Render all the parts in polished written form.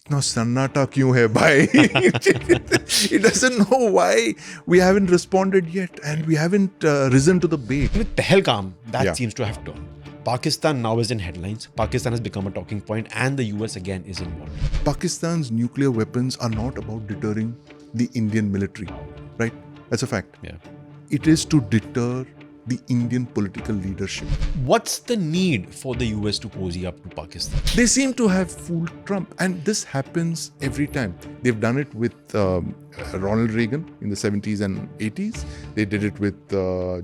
इतना सन्नाटा क्यों है भाई? It doesn't know why we haven't responded yet and we haven't risen to the bait. With Pahalgam, that Yeah. seems to have turned. Pakistan now is in headlines. Pakistan has become a talking point, and the US again is involved. Pakistan's nuclear weapons are not about deterring the Indian military, right? That's a fact. Yeah. It is to deter the Indian political leadership. What's the need for the US to cozy up to Pakistan? They seem to have fooled Trump, and this happens every time. They've done it with Ronald Reagan in the 70s and 80s. They did it with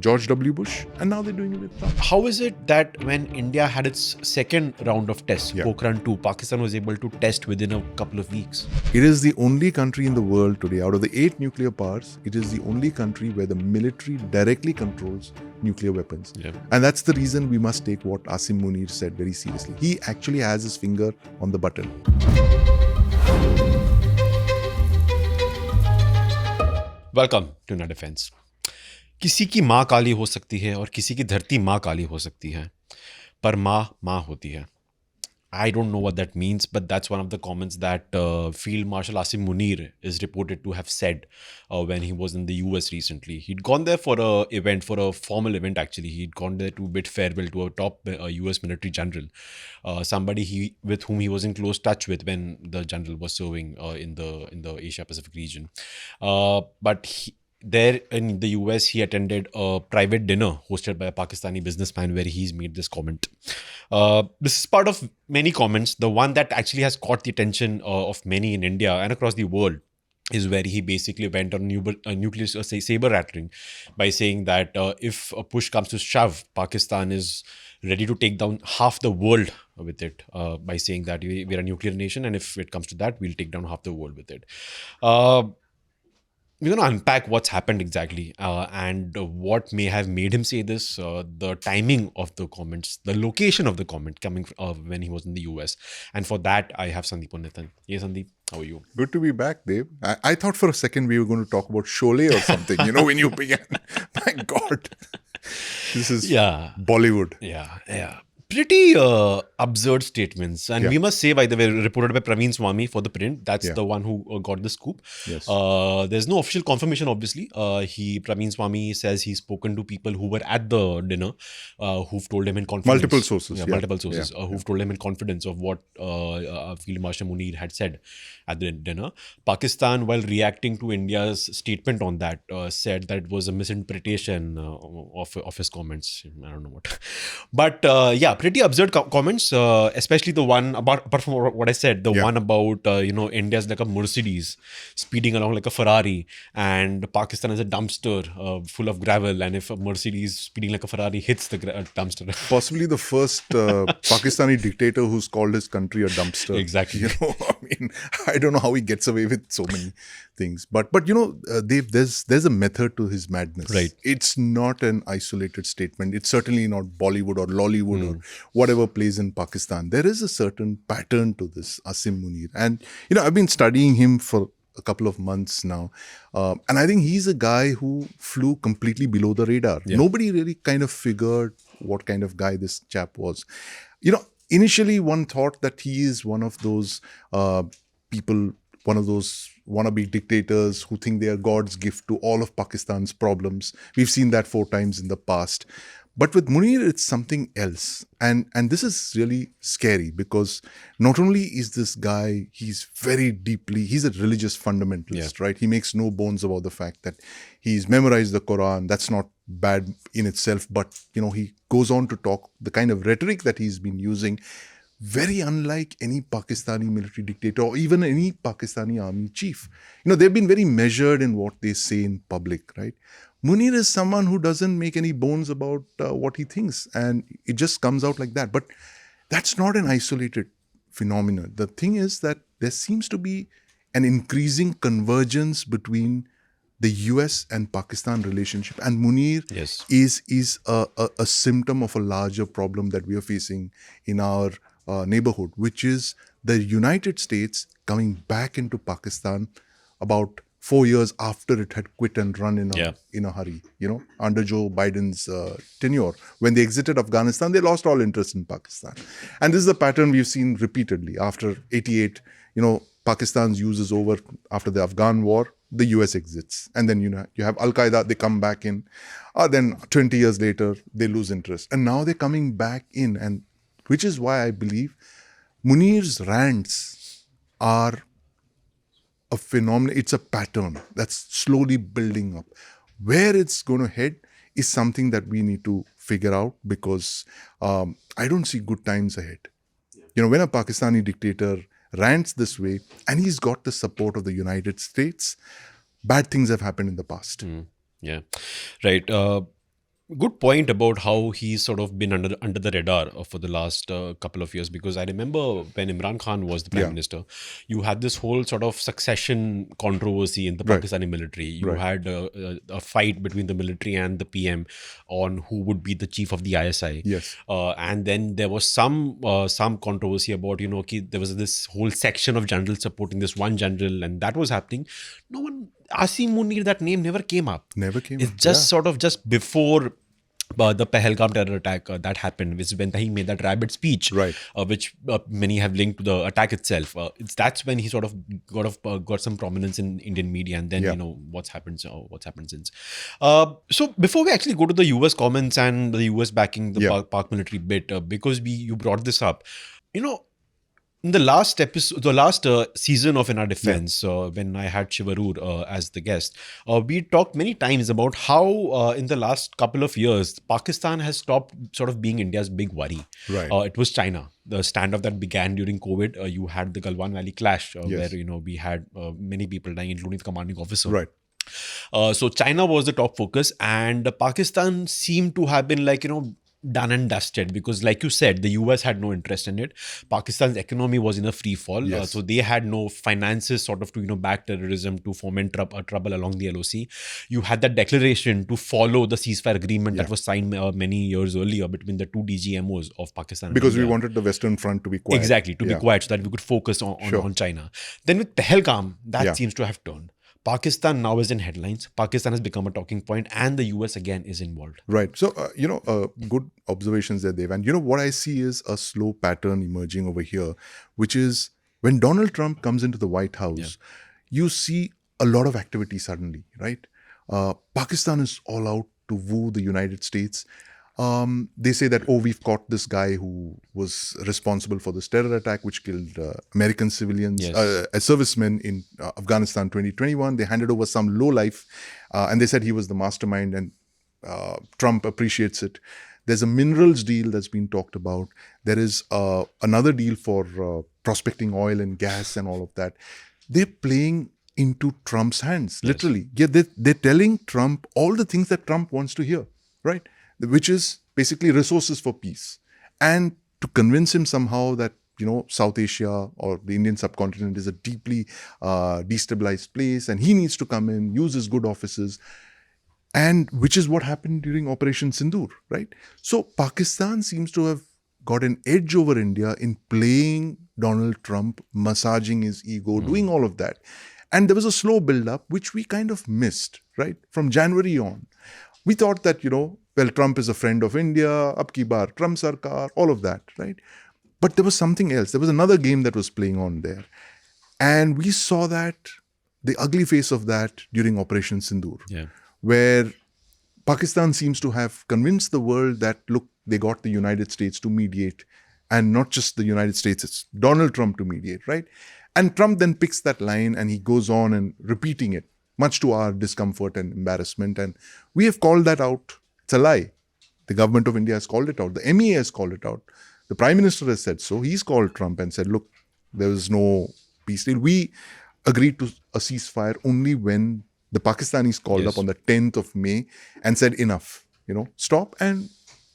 George W. Bush, and now they're doing it with Trump. How is it that when India had its second round of tests, Yeah. Pokhran 2, Pakistan was able to test within a couple of weeks? It is the only country in the world today, out of the 8 nuclear powers, it is the only country where the military directly controls nuclear weapons. Yeah. And that's the reason we must take what Asim Munir said very seriously. He actually has his finger on the button. Welcome to ना defence. किसी की माँ काली हो सकती है और किसी की धरती माँ काली हो सकती है, पर माँ माँ होती है। I don't know what that means, but that's one of the comments that Field Marshal Asim Munir is reported to have said when he was in the US recently. He'd gone there for a event, for a formal event actually. He'd gone there to bid farewell to a top US military general, somebody with whom he was in close touch with when the general was serving in the Asia Pacific region. There in the US, he attended a private dinner hosted by a Pakistani businessman where he's made this comment. This is part of many comments. The one that actually has caught the attention of many in India and across the world is where he basically went on nuclear sabre-rattling by saying that if a push comes to shove, Pakistan is ready to take down half the world with it, by saying that we're a nuclear nation, and if it comes to that, we'll take down half the world with it. We're going to unpack what's happened exactly and what may have made him say this, the timing of the comments, the location of the comment coming when he was in the US. And for that, I have Sandeep Unnithan. Hey, Sandeep, how are you? Good to be back, Dev. I thought for a second we were going to talk about Sholay or something, when you began. My God. This is Bollywood. Yeah. Pretty absurd statements. And we must say, by the way, reported by Praveen Swami for the print. That's the one who got the scoop. Yes. There's no official confirmation, obviously. Praveen Swami says he's spoken to people who were at the dinner, who've told him in confidence. Multiple sources. Who've told him in confidence of what Field Marshal Munir had said at the dinner. Pakistan, while reacting to India's statement on that, said that it was a misinterpretation of his comments. I don't know what. But pretty absurd comments, especially the one apart from what I said, the one about India's like a Mercedes speeding along like a Ferrari, and Pakistan is a dumpster full of gravel, and if a Mercedes speeding like a Ferrari hits the dumpster. Possibly the first Pakistani dictator who's called his country a dumpster. Exactly. I don't know how he gets away with so many things, but Dave, there's a method to his madness. Right. It's not an isolated statement. It's certainly not Bollywood or Lollywood or whatever plays in Pakistan. There is a certain pattern to this Asim Munir, and I've been studying him for a couple of months now, and I think he's a guy who flew completely below the radar. Nobody really kind of figured what kind of guy this chap was. Initially one thought that he is one of those people, one of those wannabe dictators who think they are God's gift to all of Pakistan's problems. We've seen that 4 times in the past. But with Munir, it's something else. And this is really scary because not only is this guy, he's a religious fundamentalist, right? He makes no bones about the fact that he's memorized the Quran. That's not bad in itself. But, he goes on to talk the kind of rhetoric that he's been using, very unlike any Pakistani military dictator or even any Pakistani army chief. They've been very measured in what they say in public, right? Munir is someone who doesn't make any bones about what he thinks, and it just comes out like that. But that's not an isolated phenomenon. The thing is that there seems to be an increasing convergence between the US and Pakistan relationship, and Munir is a symptom of a larger problem that we are facing in our neighborhood, which is the United States coming back into Pakistan about 4 years after it had quit and run in a hurry, under Joe Biden's tenure. When they exited Afghanistan, they lost all interest in Pakistan. And this is a pattern we've seen repeatedly. After 88, Pakistan's use is over after the Afghan war, the US exits. And then, you have Al-Qaeda, they come back in. Then 20 years later, they lose interest. And now they're coming back in. And which is why I believe Munir's rants are a phenomenon. It's a pattern that's slowly building up. Where it's going to head is something that we need to figure out, because I don't see good times ahead. When a Pakistani dictator rants this way and he's got the support of the United States, bad things have happened in the past. Yeah, right. Good point about how he's sort of been under the radar for the last couple of years, because I remember when Imran Khan was the prime minister, you had this whole sort of succession controversy in the Pakistani military. You had a fight between the military and the PM on who would be the chief of the ISI. Yes. And then there was some controversy about, there was this whole section of generals supporting this one general, and that was happening. No one, Asim Munir, that name never came up. It's just sort of just before the Pahalgam terror attack that happened, which when he made that rabid speech, which many have linked to the attack itself. That's when he sort of got some prominence in Indian media, and then what's happened since. So before we actually go to the US comments and the US backing the Pak military bit, because you brought this up, in the last episode, the last season of In Our Defense, when I had Shivarur as the guest, we talked many times about how in the last couple of years, Pakistan has stopped sort of being India's big worry. It was China. The standoff that began during COVID, you had the Galwan Valley clash, where we had many people dying, including the commanding officer. So China was the top focus, and Pakistan seemed to have been done and dusted, because like you said, the US had no interest in it. Pakistan's economy was in a free fall, so they had no finances sort of to back terrorism, to foment trouble along the LOC. You had that declaration to follow the ceasefire agreement that was signed many years earlier between the two DGMOs of Pakistan, because we wanted the Western Front to be quiet. Exactly, to be quiet, so that we could focus on China. Then with Pahalgam, that seems to have turned. Pakistan now is in headlines. Pakistan has become a talking point, and the US again is involved. Right. So, good observations there, Dev. And what I see is a slow pattern emerging over here, which is when Donald Trump comes into the White House, you see a lot of activity suddenly, right? Pakistan is all out to woo the United States. They say that, we've caught this guy who was responsible for this terror attack which killed American civilians, servicemen in Afghanistan 2021. They handed over some lowlife, and they said he was the mastermind, and Trump appreciates it. There's a minerals deal that's been talked about. There is another deal for prospecting oil and gas and all of that. They're playing into Trump's hands, literally. Yeah, they're telling Trump all the things that Trump wants to hear, right? Which is basically resources for peace. And to convince him somehow that, South Asia or the Indian subcontinent is a deeply destabilized place, and he needs to come in, use his good offices, and which is what happened during Operation Sindoor, right? So Pakistan seems to have got an edge over India in playing Donald Trump, massaging his ego, doing all of that. And there was a slow build-up, which we kind of missed, right? From January on. We thought that, Trump is a friend of India, ab ki baar, Trump sarkar, all of that, right? But there was something else. There was another game that was playing on there. And we saw that, the ugly face of that during Operation Sindoor, where Pakistan seems to have convinced the world that, look, they got the United States to mediate, and not just the United States, it's Donald Trump to mediate, right? And Trump then picks that line and he goes on and repeating it, much to our discomfort and embarrassment. And we have called that out. It's a lie. The government of India has called it out. The MEA has called it out. The Prime Minister has said so. He's called Trump and said, look, there is no peace deal. We agreed to a ceasefire only when the Pakistanis called up on the 10th of May and said, enough, stop. And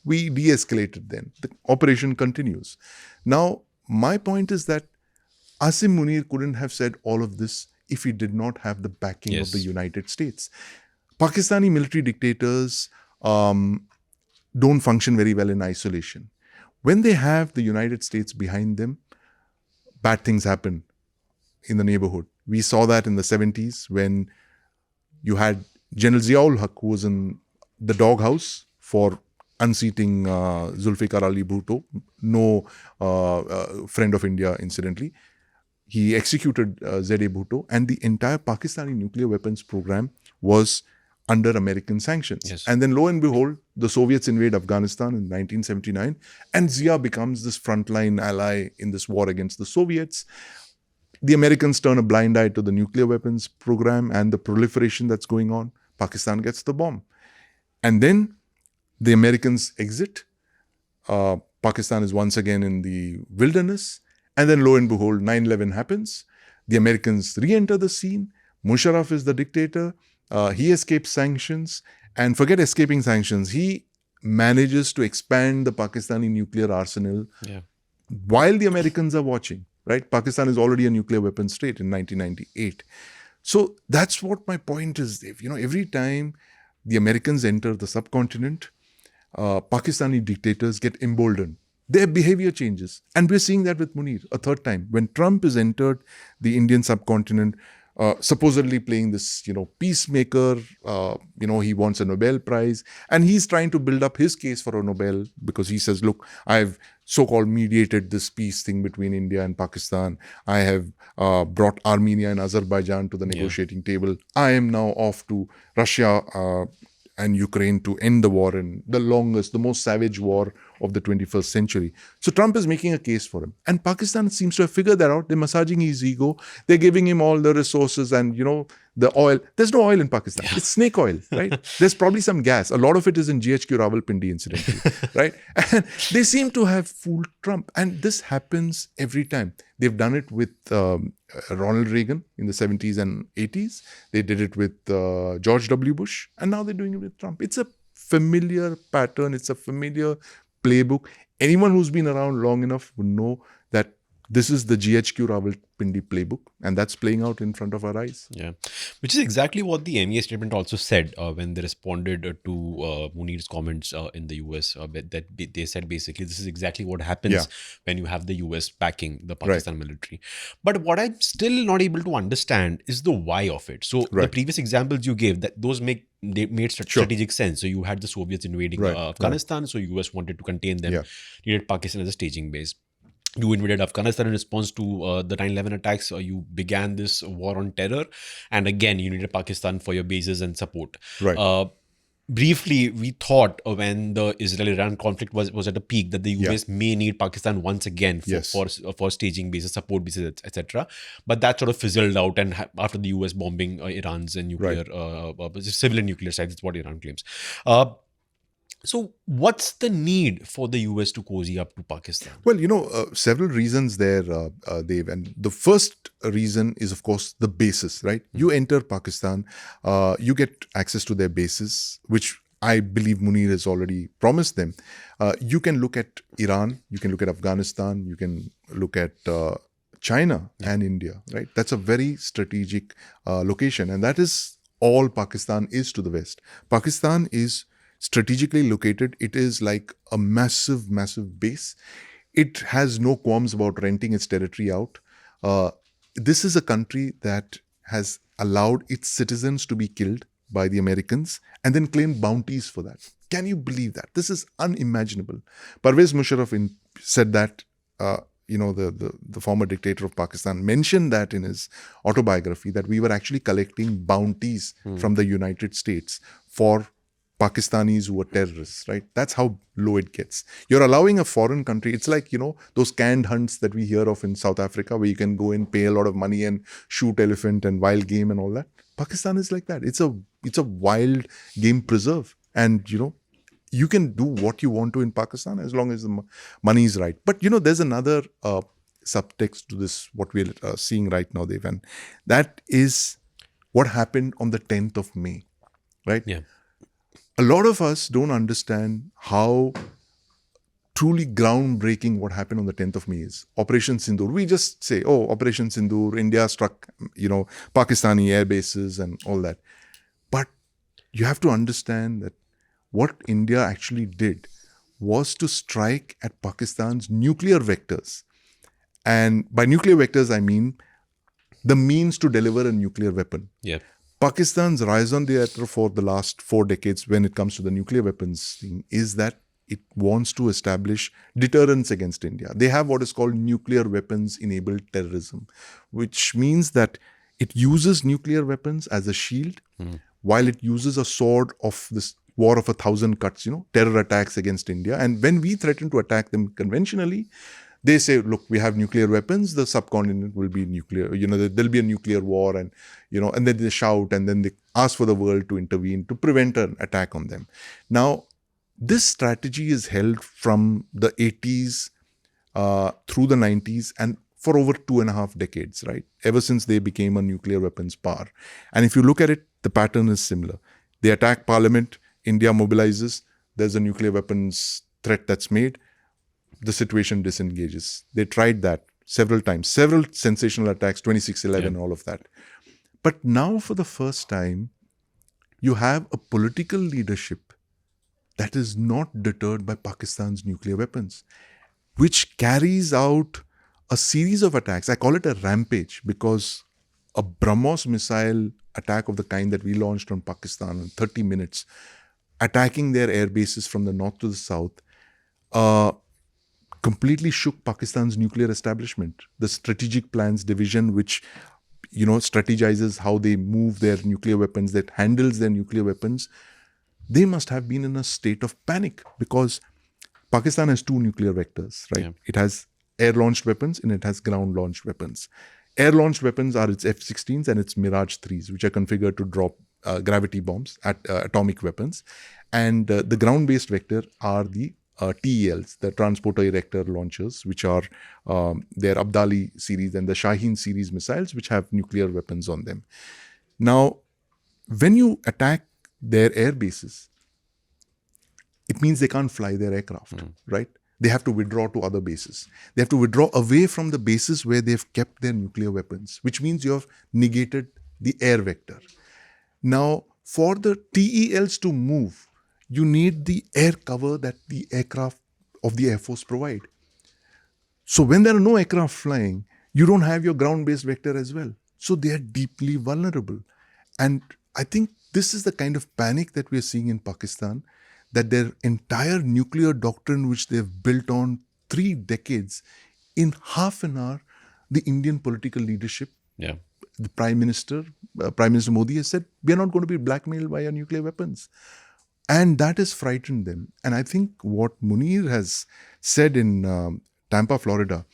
we de-escalated then. The operation continues. Now, my point is that Asim Munir couldn't have said all of this if he did not have the backing of the United States. Pakistani military dictators don't function very well in isolation. When they have the United States behind them, bad things happen in the neighborhood. We saw that in the 70s when you had General Ziaul Haq, who was in the doghouse for unseating Zulfikar Ali Bhutto, no friend of India, incidentally. he executed Z.A. Bhutto, and the entire Pakistani nuclear weapons program was under American sanctions. Yes. And then lo and behold, the Soviets invade Afghanistan in 1979, and Zia becomes this frontline ally in this war against the Soviets. The Americans turn a blind eye to the nuclear weapons program and the proliferation that's going on. Pakistan gets the bomb. And then the Americans exit. Pakistan is once again in the wilderness. And then lo and behold, 9/11 happens. The Americans re-enter the scene. Musharraf is the dictator. He escapes sanctions. And forget escaping sanctions. He manages to expand the Pakistani nuclear arsenal while the Americans are watching. Right? Pakistan is already a nuclear weapons state in 1998. So that's what my point is, Dev. Every time the Americans enter the subcontinent, Pakistani dictators get emboldened. Their behavior changes. And we're seeing that with Munir a third time. When Trump has entered the Indian subcontinent, supposedly playing this, peacemaker, he wants a Nobel Prize. And he's trying to build up his case for a Nobel because he says, look, I've so-called mediated this peace thing between India and Pakistan. I have brought Armenia and Azerbaijan to the negotiating table. I am now off to Russia and Ukraine to end the war in the longest, the most savage war of the 21st century. So Trump is making a case for him. And Pakistan seems to have figured that out. They're massaging his ego. They're giving him all the resources and, the oil. There's no oil in Pakistan. Yeah. It's snake oil, right? There's probably some gas. A lot of it is in GHQ Rawalpindi, incidentally, right? And they seem to have fooled Trump. And this happens every time. They've done it with Ronald Reagan in the 70s and 80s. They did it with George W. Bush. And now they're doing it with Trump. It's a familiar pattern. It's a familiar playbook. Anyone who's been around long enough would know that this is the GHQ Rawalpindi playbook, and that's playing out in front of our eyes. Yeah, which is exactly what the MEA statement also said when they responded to Munir's comments in the US. That they said basically this is exactly what happens when you have the US backing the Pakistan military. But what I'm still not able to understand is the why of it. So the previous examples you gave, that those made strategic sense. So you had the Soviets invading Afghanistan, so US wanted to contain them, needed Pakistan as a staging base. You invaded Afghanistan in response to the 9/11 attacks. You began this war on terror. And again, you needed Pakistan for your bases and support. Right. Briefly, we thought when the Israel-Iran conflict was at a peak that the US may need Pakistan once again for staging bases, support bases, etc. But that sort of fizzled out, and after the US bombing Iran's nuclear, civilian nuclear sites, is what Iran claims. So what's the need for the US to cozy up to Pakistan? Well, several reasons there, Dev. And the first reason is, of course, the bases, right? You enter Pakistan, you get access to their bases, which I believe Munir has already promised them. You can look at Iran, you can look at Afghanistan, you can look at China and India, right? That's a very strategic location. And that is all Pakistan is to the West. Pakistan is strategically located. It is like a massive, massive base. It has no qualms about renting its territory out. This is a country that has allowed its citizens to be killed by the Americans and then claimed bounties for that. Can you believe that? This is unimaginable. Parvez Musharraf said that, the former dictator of Pakistan mentioned that in his autobiography, that we were actually collecting bounties from the United States for Pakistanis who were terrorists, right? That's how low it gets. You're allowing a foreign country. It's like, those canned hunts that we hear of in South Africa, where you can go and pay a lot of money and shoot elephant and wild game and all that. Pakistan is like that. It's a wild game preserve. And, you can do what you want to in Pakistan as long as the money is right. But, there's another subtext to this, what we're seeing right now, Dev. And that is what happened on the 10th of May, right? Yeah. A lot of us don't understand how truly groundbreaking what happened on the 10th of May is. Operation Sindoor. We just say, Operation Sindoor, India struck, Pakistani air bases and all that. But you have to understand that what India actually did was to strike at Pakistan's nuclear vectors. And by nuclear vectors, I mean the means to deliver a nuclear weapon. Yeah. Pakistan's raison d'etre for the last 4 decades when it comes to the nuclear weapons thing is that it wants to establish deterrence against India. They have what is called nuclear weapons enabled terrorism, which means that it uses nuclear weapons as a shield while it uses a sword of this war of 1,000 cuts, terror attacks against India. And when we threaten to attack them conventionally, they say, look, we have nuclear weapons, the subcontinent will be nuclear, there'll be a nuclear war, and and then they shout, and then they ask for the world to intervene to prevent an attack on them. Now, this strategy is held from the 80s through the 90s and for over 2.5 decades, right? Ever since they became a nuclear weapons power. And if you look at it, the pattern is similar. They attack parliament, India mobilizes, there's a nuclear weapons threat that's made, the situation disengages. They tried that several times, several sensational attacks, 26/11, all of that. But now for the first time, you have a political leadership that is not deterred by Pakistan's nuclear weapons, which carries out a series of attacks. I call it a rampage because a BrahMos missile attack of the kind that we launched on Pakistan in 30 minutes, attacking their air bases from the north to the south, completely shook Pakistan's nuclear establishment. The Strategic Plans Division, which strategizes how they move their nuclear weapons, that handles their nuclear weapons, they must have been in a state of panic because Pakistan has 2 nuclear vectors, right? It has air-launched weapons and it has ground-launched weapons. Air-launched weapons are its F-16s and its Mirage 3s, which are configured to drop gravity bombs at atomic weapons. And the ground-based vector are the TELs, the transporter erector launchers, which are their Abdali series and the Shaheen series missiles, which have nuclear weapons on them. Now, when you attack their air bases, it means they can't fly their aircraft, right? They have to withdraw to other bases. They have to withdraw away from the bases where they've kept their nuclear weapons, which means you have negated the air vector. Now, for the TELs to move, you need the air cover that the aircraft of the Air Force provide. So when there are no aircraft flying, you don't have your ground-based vector as well. So they are deeply vulnerable. And I think this is the kind of panic that we are seeing in Pakistan, that their entire nuclear doctrine, which they've built on 3 decades, in half an hour, the Indian political leadership, the Prime Minister Modi has said, we are not going to be blackmailed by our nuclear weapons. And that has frightened them. And I think what Munir has said in Tampa, Florida,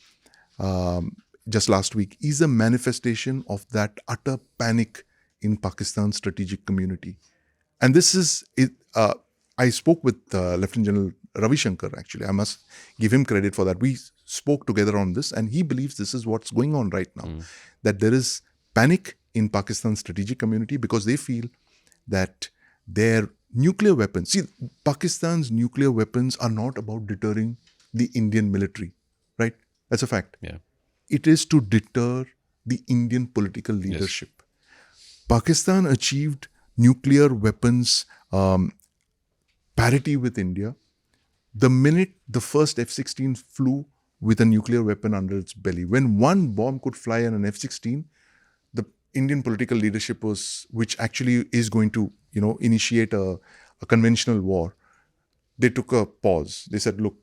just last week, is a manifestation of that utter panic in Pakistan's strategic community. And this is, I spoke with Lieutenant General Ravi Shankar, actually. I must give him credit for that. We spoke together on this, and he believes this is what's going on right now. That there is panic in Pakistan's strategic community because they feel that their nuclear weapons, see, Pakistan's nuclear weapons are not about deterring the Indian military, right? That's a fact. It is to deter the Indian political leadership. Pakistan achieved nuclear weapons parity with India the minute the first F-16 flew with a nuclear weapon under its belly. When one bomb could fly on an F-16, the Indian political leadership which actually is going to, initiate a conventional war, they took a pause. They said, look,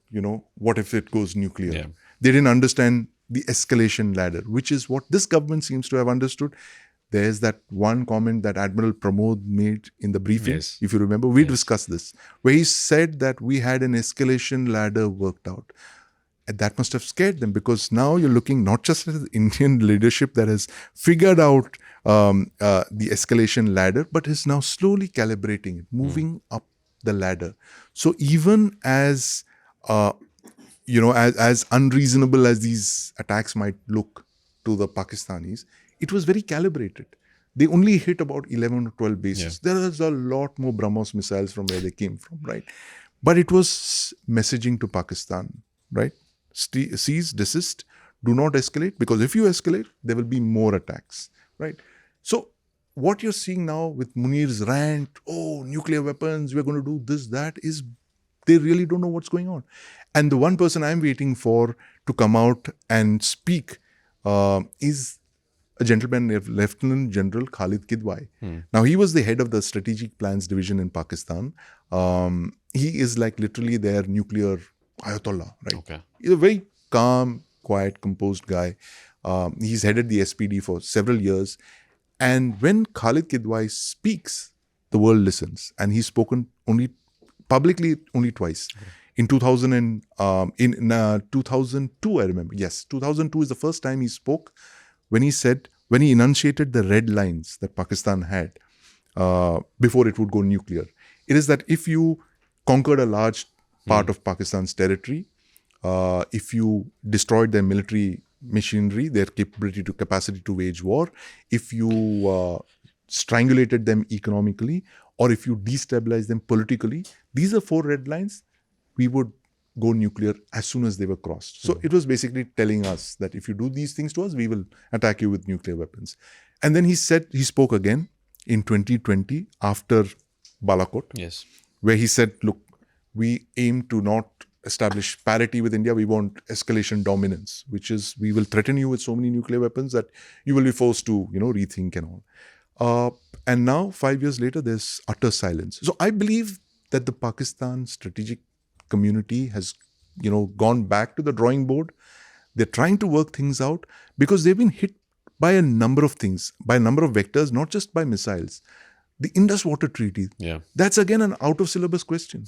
what if it goes nuclear? They didn't understand the escalation ladder, which is what this government seems to have understood. There's that one comment that Admiral Pramod made in the briefing, if you remember. We discussed this, where he said that we had an escalation ladder worked out. And that must have scared them, because now you're looking not just at the Indian leadership that has figured out the escalation ladder, but is now slowly calibrating it, moving up the ladder. So even as as unreasonable as these attacks might look to the Pakistanis, it was very calibrated. They only hit about 11 or 12 bases. There is a lot more BrahMos missiles from where they came from, right? But it was messaging to Pakistan, right? Cease, desist, do not escalate, because if you escalate, there will be more attacks, right? So what you're seeing now with Munir's rant, nuclear weapons, we're going to do this, that, is they really don't know what's going on. And the one person I'm waiting for to come out and speak is a gentleman named Lieutenant General Khalid Kidwai. Now, he was the head of the Strategic Plans Division in Pakistan. He is like literally their nuclear Ayatollah, right? Okay. He's a very calm, quiet, composed guy. He's headed the SPD for several years. And when Khalid Kidwai speaks, the world listens. And he's spoken publicly only twice. In 2002, I remember. Yes, 2002 is the first time he spoke when he enunciated the red lines that Pakistan had before it would go nuclear. It is that if you conquered a large part of Pakistan's territory, if you destroyed their military machinery, their capacity to wage war, if you strangulated them economically, or if you destabilized them politically, these are 4 red lines. We would go nuclear as soon as they were crossed. So it was basically telling us that if you do these things to us, we will attack you with nuclear weapons. And then he spoke again in 2020 after Balakot, Yes. where he said, look, we aim to not establish parity with India. We want escalation dominance, which is we will threaten you with so many nuclear weapons that you will be forced to, rethink and all. And now, 5 years later, there's utter silence. So I believe that the Pakistan strategic community has, gone back to the drawing board. They're trying to work things out because they've been hit by a number of things, by a number of vectors, not just by missiles. The Indus Water Treaty, that's again an out-of-syllabus question.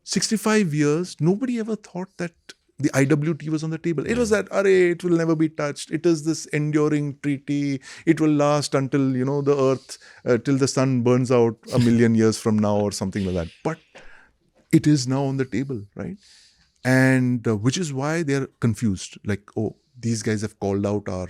65 years, nobody ever thought that the IWT was on the table. It was that, it will never be touched. It is this enduring treaty. It will last until, the earth, till the sun burns out 1 million years from now or something like that. But it is now on the table, right? And which is why they're confused. Like, these guys have called out our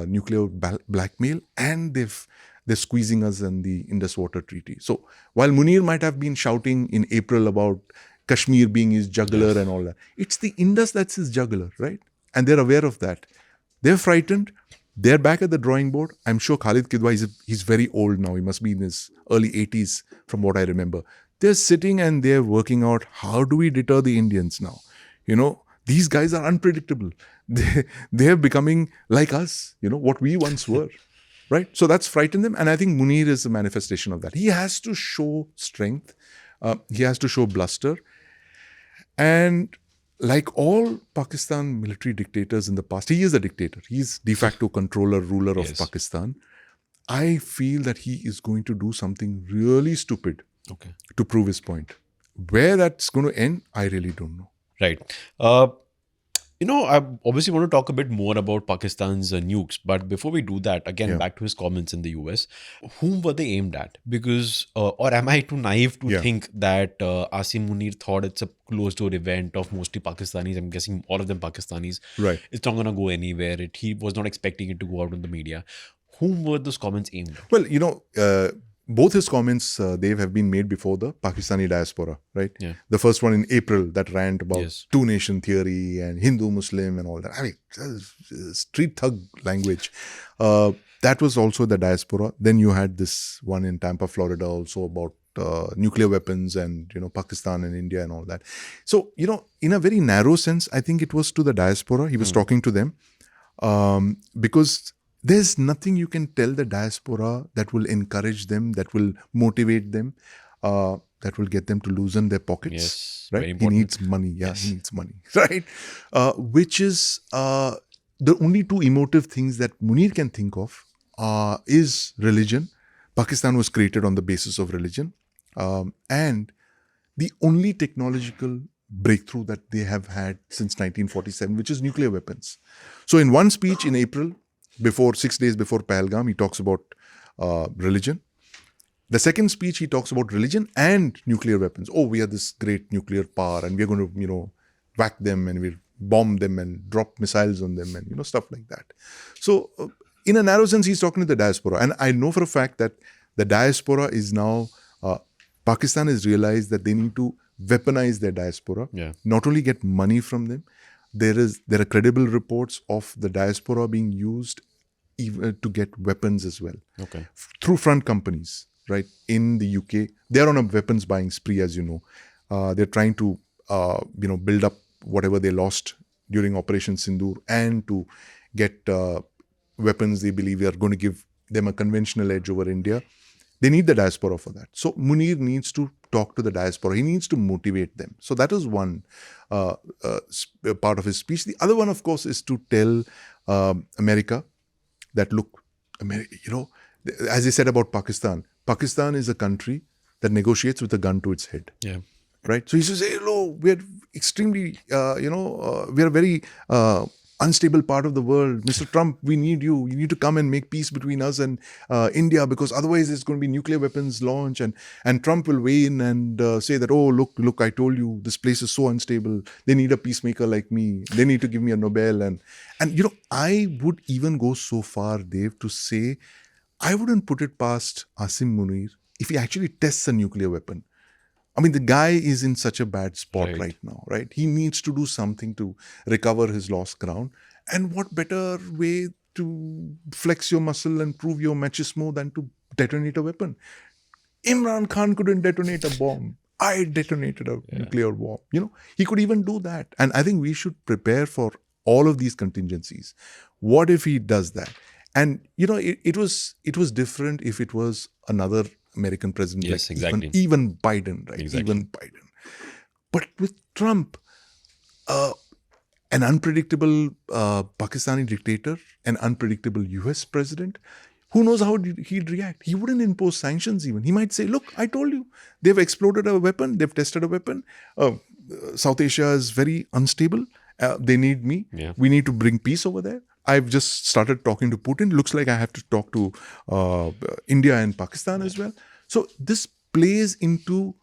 nuclear blackmail and they're squeezing us in the Indus Water Treaty. So while Munir might have been shouting in April about Kashmir being his jugular and all that, it's the Indus that's his jugular, right? And they're aware of that. They're frightened. They're back at the drawing board. I'm sure Khalid Kidwai, he's very old now. He must be in his early 80s from what I remember. They're sitting and they're working out, how do we deter the Indians now? These guys are unpredictable. They're becoming like us, what we once were. Right? So that's frightened them. And I think Munir is a manifestation of that. He has to show strength. He has to show bluster. And like all Pakistan military dictators in the past, he is a dictator. He's de facto controller, ruler of Pakistan. I feel that he is going to do something really stupid to prove his point. Where that's going to end, I really don't know. Right. I obviously want to talk a bit more about Pakistan's nukes, but before we do that, again, back to his comments in the US, whom were they aimed at? Because, or am I too naive to think that Asim Munir thought it's a closed-door event of mostly Pakistanis? I'm guessing all of them Pakistanis. Right. It's not going to go anywhere. He was not expecting it to go out in the media. Whom were those comments aimed at? Well, both his comments, Dev, have been made before the Pakistani diaspora, right? Yeah. The first one in April that rant about two-nation theory and Hindu-Muslim and all that. I mean, street thug language. That was also the diaspora. Then you had this one in Tampa, Florida, also about nuclear weapons and, Pakistan and India and all that. So, in a very narrow sense, I think it was to the diaspora. He was talking to them because there's nothing you can tell the diaspora that will encourage them, that will motivate them, that will get them to loosen their pockets. Yes, right? He needs money. Yeah, he needs money. Right? Which is the only two emotive things that Munir can think of is religion. Pakistan was created on the basis of religion. And the only technological breakthrough that they have had since 1947, which is nuclear weapons. So in one speech in April, 6 days before Pahalgam, he talks about religion. The second speech, he talks about religion and nuclear weapons. Oh, we are this great nuclear power and we're going to, whack them and we'll bomb them and drop missiles on them and, stuff like that. So in a narrow sense, he's talking to the diaspora. And I know for a fact that the diaspora is now, Pakistan has realized that they need to weaponize their diaspora, not only get money from them. There are credible reports of the diaspora being used even to get weapons as well. Okay. Through front companies, right? In the UK, they're on a weapons buying spree, as you know. They're trying to, build up whatever they lost during Operation Sindoor and to get weapons they believe are going to give them a conventional edge over India. They need the diaspora for that. So Munir needs to talk to the diaspora. He needs to motivate them. So that is one part of his speech. The other one, of course, is to tell America that, look, as he said about Pakistan, Pakistan is a country that negotiates with a gun to its head. Yeah. Right? So he says, hey, we're extremely, we're a very unstable part of the world. Mr. Trump, we need you. You need to come and make peace between us and India, because otherwise there's going to be nuclear weapons launch, and Trump will weigh in and say that, oh, look, I told you, this place is so unstable. They need a peacemaker like me. They need to give me a Nobel. And I would even go so far, Dev, to say I wouldn't put it past Asim Munir if he actually tests a nuclear weapon. I mean, the guy is in such a bad spot right now, right? He needs to do something to recover his lost ground. And what better way to flex your muscle and prove your machismo than to detonate a weapon? Imran Khan couldn't detonate a bomb. I detonated a nuclear bomb. He could even do that. And I think we should prepare for all of these contingencies. What if he does that? And, it was different if it was another American president, yes, like exactly. even Biden, right? Exactly. Even Biden. But with Trump, an unpredictable Pakistani dictator, an unpredictable US president, who knows how he'd react? He wouldn't impose sanctions even. He might say, look, I told you, they've exploded a weapon, they've tested a weapon. South Asia is very unstable. They need me. Yeah. We need to bring peace over there. I've just started talking to Putin. Looks like I have to talk to India and Pakistan as well. So this plays into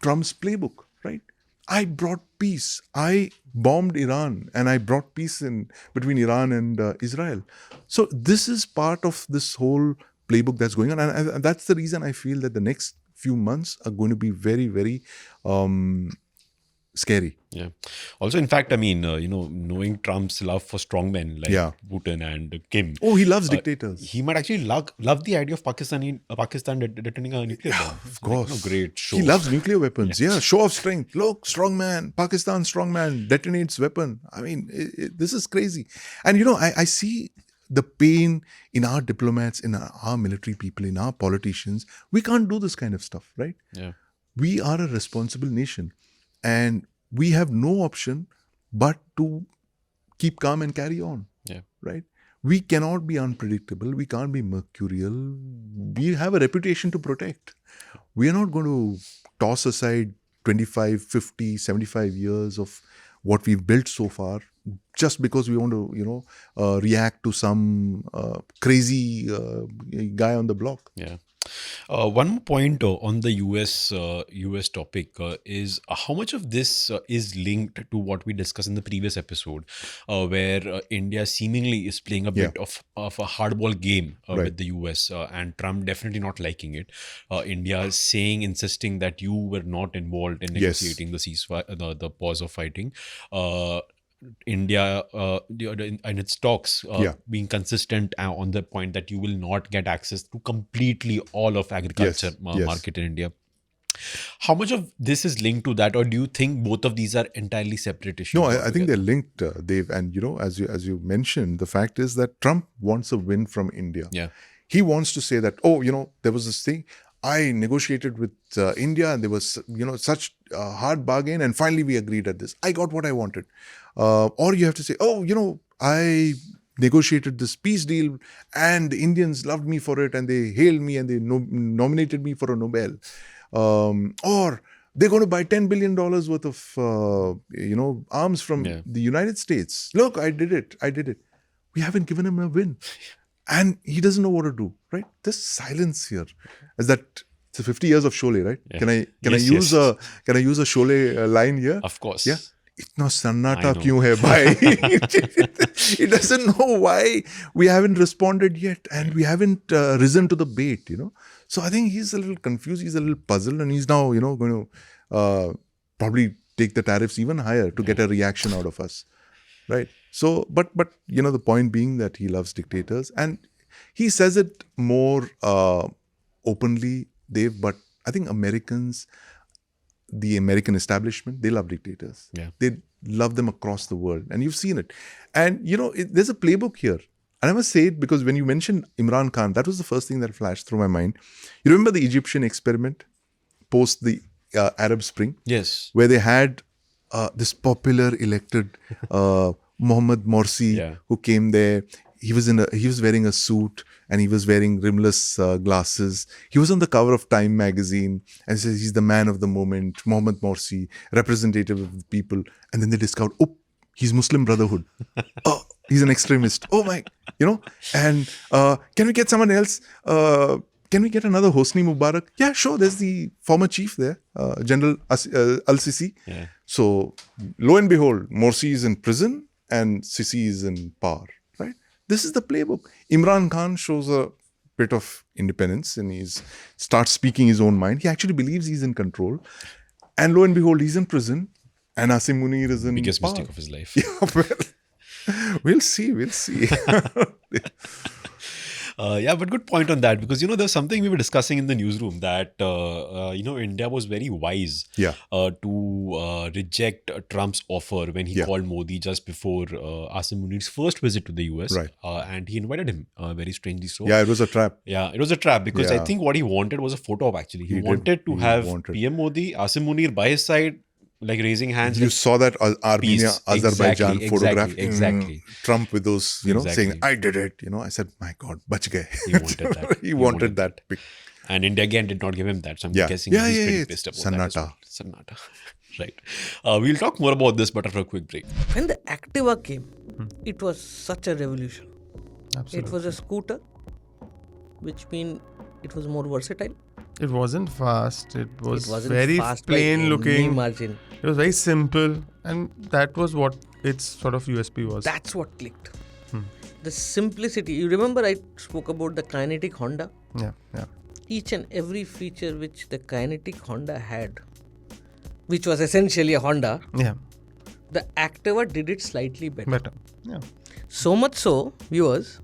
Trump's playbook, right? I brought peace. I bombed Iran and I brought peace between Iran and Israel. So this is part of this whole playbook that's going on. And that's the reason I feel that the next few months are going to be very, very scary. Yeah. Also, in fact, I mean, knowing Trump's love for strongmen like Putin and Kim. Oh, he loves dictators. He might actually love the idea of Pakistan detonating a nuclear bomb. Of course. Like, great show. He loves nuclear weapons. Yeah, show of strength. Look, strongman, Pakistan strongman detonates weapon. I mean, this is crazy. And, I see the pain in our diplomats, in our military people, in our politicians. We can't do this kind of stuff, right? Yeah. We are a responsible nation. And we have no option but to keep calm and carry on. Yeah. Right? We cannot be unpredictable. We can't be mercurial. We have a reputation to protect. We are not going to toss aside 25, 50, 75 years of what we've built so far just because we want to, react to some crazy guy on the block. Yeah. One more point on the US topic is how much of this is linked to what we discussed in the previous episode, where India seemingly is playing a bit of a hardball game with the US, and Trump definitely not liking it. India insisting that you were not involved in negotiating the ceasefire, the pause of fighting. India and its talks being consistent on the point that you will not get access to completely all of agriculture market in India. How much of this is linked to that, or do you think both of these are entirely separate issues? No, I think they're linked, Dave. And as you mentioned, the fact is that Trump wants a win from India. Yeah, he wants to say that, there was this thing. I negotiated with India, and there was, such a hard bargain, and finally we agreed at this. I got what I wanted. Or you have to say, I negotiated this peace deal, and the Indians loved me for it, and they hailed me, and they nominated me for a Nobel. Or they're going to buy $10 billion worth of, arms from the United States. Look, I did it. We haven't given him a win. And he doesn't know what to do, right? There's silence here. Is that it's 50 years of Sholay, right? Yeah. Can I use a Sholay line here? Of course. Yeah. Itna sannata kyun hai bhai? He doesn't know why we haven't responded yet, and we haven't risen to the bait, So I think he's a little confused, he's a little puzzled, and he's now, going to probably take the tariffs even higher to get a reaction out of us. Right. So, but the point being that he loves dictators, and he says it more openly, Dave. But I think Americans, the American establishment, they love dictators. Yeah. They love them across the world, and you've seen it. And there's a playbook here. And I must say it because when you mentioned Imran Khan, that was the first thing that flashed through my mind. You remember the Egyptian experiment post the Arab Spring? Yes. Where they had this popular elected Mohammed Morsi who came there. He was wearing a suit and he was wearing rimless glasses. He was on the cover of Time magazine and says he's the man of the moment, Mohammed Morsi, representative of the people. And then they discovered, oh, he's Muslim Brotherhood. Oh, he's an extremist. Oh my, And can we get someone else? Can we get another Hosni Mubarak? Yeah, sure. There's the former chief there, General Al-Sisi. Yeah. So, lo and behold, Morsi is in prison and Sisi is in power, right? This is the playbook. Imran Khan shows a bit of independence and starts speaking his own mind. He actually believes he's in control. And lo and behold, he's in prison and Asim Munir is in Biggest power. mistake of his life. Yeah, well, we'll see. But good point on that, because there's something we were discussing in the newsroom that India was very wise to reject Trump's offer when he called Modi just before Asim Munir's first visit to the US, right. And he invited him very strangely so. Yeah, it was a trap. Yeah, it was a trap because I think what he wanted was a photo op actually. He wanted to have PM Modi, Asim Munir by his side, like raising hands. You saw that Armenia-Azerbaijan photograph. Exactly. Trump with those, saying, I did it. I said, my God, bach gaye. He wanted that. he wanted that. And India again did not give him that. So I'm guessing he's pretty pissed about Sannata. that as well. Sannata. Right. We'll talk more about this, but after a quick break. When the Activa came, it was such a revolution. Absolutely. It was a scooter, which means it was more versatile. It wasn't fast. It wasn't very fast plain looking. Margin. It was very simple, and that was what its sort of USP was. That's what clicked. The simplicity. You remember I spoke about the kinetic Honda? Yeah. Each and every feature which the kinetic Honda had, which was essentially a Honda, the Activa did it slightly better. Yeah. So much so, viewers,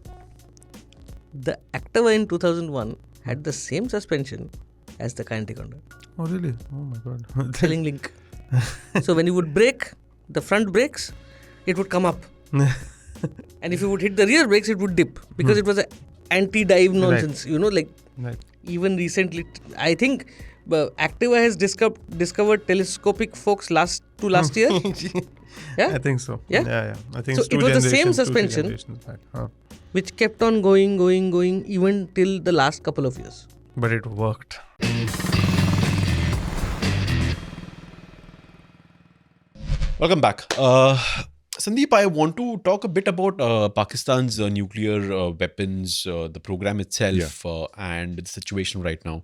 the Activa in 2001 had the same suspension as the kinetic Honda. Oh really? Oh my God. Telling link. So when you would brake, the front brakes, it would come up. And if you would hit the rear brakes, it would dip. Because it was an anti-dive nonsense. Right. Even recently, I think Activa has discovered telescopic forks last year. Yeah? I think so. Yeah? I think So it's two it was the same generations, two, three suspension. generations back. Which kept on going even till the last couple of years. But it worked. Welcome back. Sandeep, I want to talk a bit about Pakistan's nuclear weapons, the program itself, and the situation right now.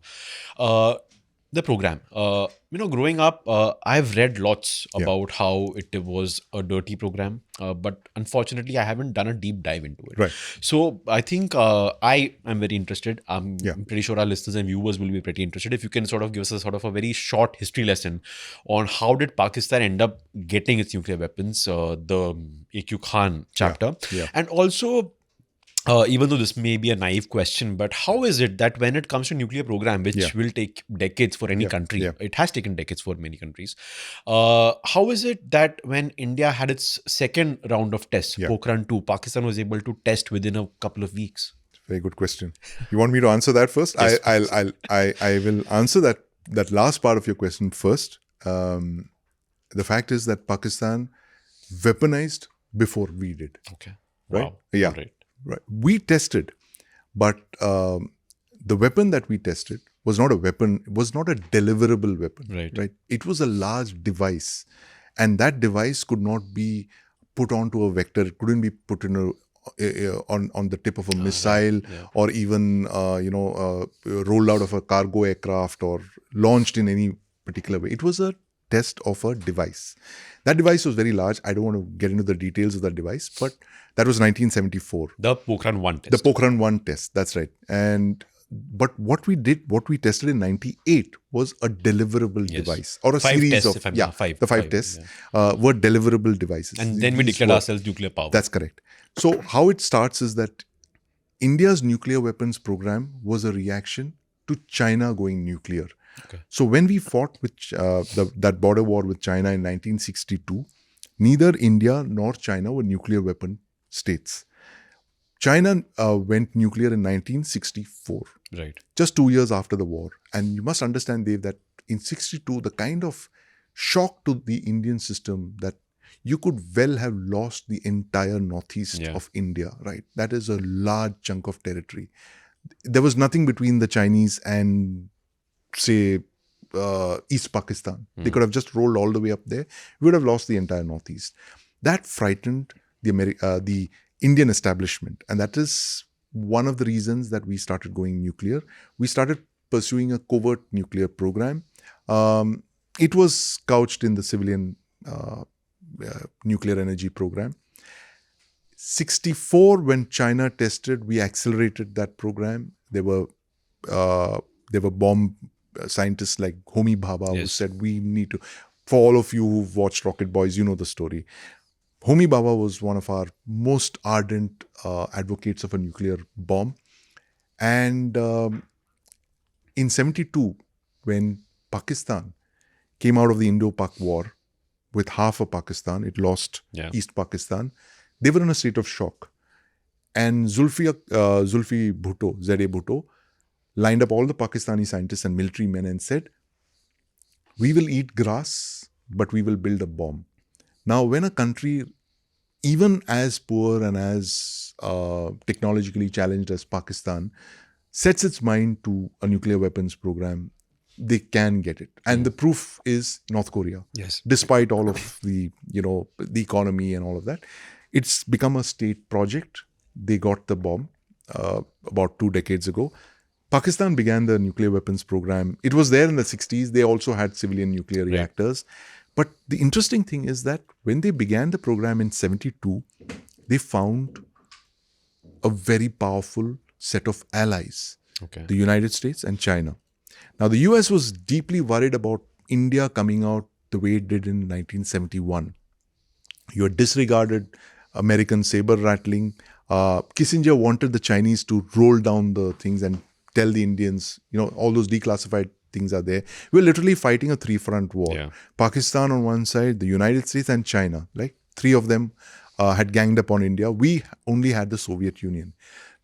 The program. Growing up, I've read lots about how it was a dirty program, but unfortunately, I haven't done a deep dive into it. Right. So I think I am very interested. I'm pretty sure our listeners and viewers will be pretty interested. If you can sort of give us a sort of a very short history lesson on how did Pakistan end up getting its nuclear weapons, the A.Q. Khan chapter, and also. Even though this may be a naive question, but how is it that when it comes to nuclear program, which will take decades for any country, it has taken decades for many countries, how is it that when India had its second round of tests, Pokhran 2, Pakistan was able to test within a couple of weeks? Very good question. You want me to answer that first? Yes, I will answer that last part of your question first. The fact is that Pakistan weaponized before we did. Okay. Right? Wow. Yeah. Right. We tested, but the weapon that we tested was not a weapon, was not a deliverable weapon. Right. It was a large device, and that device could not be put onto a vector. It couldn't be put in on the tip of a missile, or even rolled out of a cargo aircraft or launched in any particular way. It was a test of a device. That device was very large. I don't want to get into the details of that device, but that was 1974. The Pokhran 1 test. The Pokhran 1 test, that's right. But what we tested in 98 was a deliverable device, or a series tests, of five tests were deliverable devices. And then we declared ourselves nuclear power. That's correct. So how it starts is that India's nuclear weapons program was a reaction to China going nuclear. Okay. So when we fought with that border war with China in 1962, neither India nor China were nuclear weapon states. China went nuclear in 1964, Right. just 2 years after the war. And you must understand, Dave, that in 62, the kind of shock to the Indian system that you could well have lost the entire northeast Yeah. of India, right? That is a large chunk of territory. There was nothing between the Chinese and, say, East Pakistan. They could have just rolled all the way up there. We would have lost the entire northeast. That frightened the Indian establishment, and that is one of the reasons that we started going nuclear. We started pursuing a covert nuclear program. It was couched in the civilian nuclear energy program. 64, when China tested, we accelerated that program. There were bomb scientists like Homi Bhabha who Yes. said we need to. For all of you who've watched Rocket Boys, you know the story. Homi Bhabha was one of our most ardent advocates of a nuclear bomb. And in 72, when Pakistan came out of the Indo-Pak war with half of Pakistan, it lost Yeah. East Pakistan. They were in a state of shock. And Zulfi Bhutto, Z.A. Bhutto, lined up all the Pakistani scientists and military men and said, we will eat grass, but we will build a bomb. Now, when a country, even as poor and as technologically challenged as Pakistan, sets its mind to a nuclear weapons program, they can get it. And the proof is North Korea. Yes. Despite all of the, the economy and all of that, it's become a state project. They got the bomb about 2 decades ago. Pakistan began the nuclear weapons program. It was there in the 60s. They also had civilian nuclear reactors. But the interesting thing is that when they began the program in 72, they found a very powerful set of allies, Okay. the United States and China. Now, the US was deeply worried about India coming out the way it did in 1971. You had disregarded American sabre-rattling. Kissinger wanted the Chinese to roll down the things and tell the Indians, all those declassified things are there. We're literally fighting a 3-front war. Yeah. Pakistan on one side, the United States and China. Like 3 of them had ganged up on India. We only had the Soviet Union.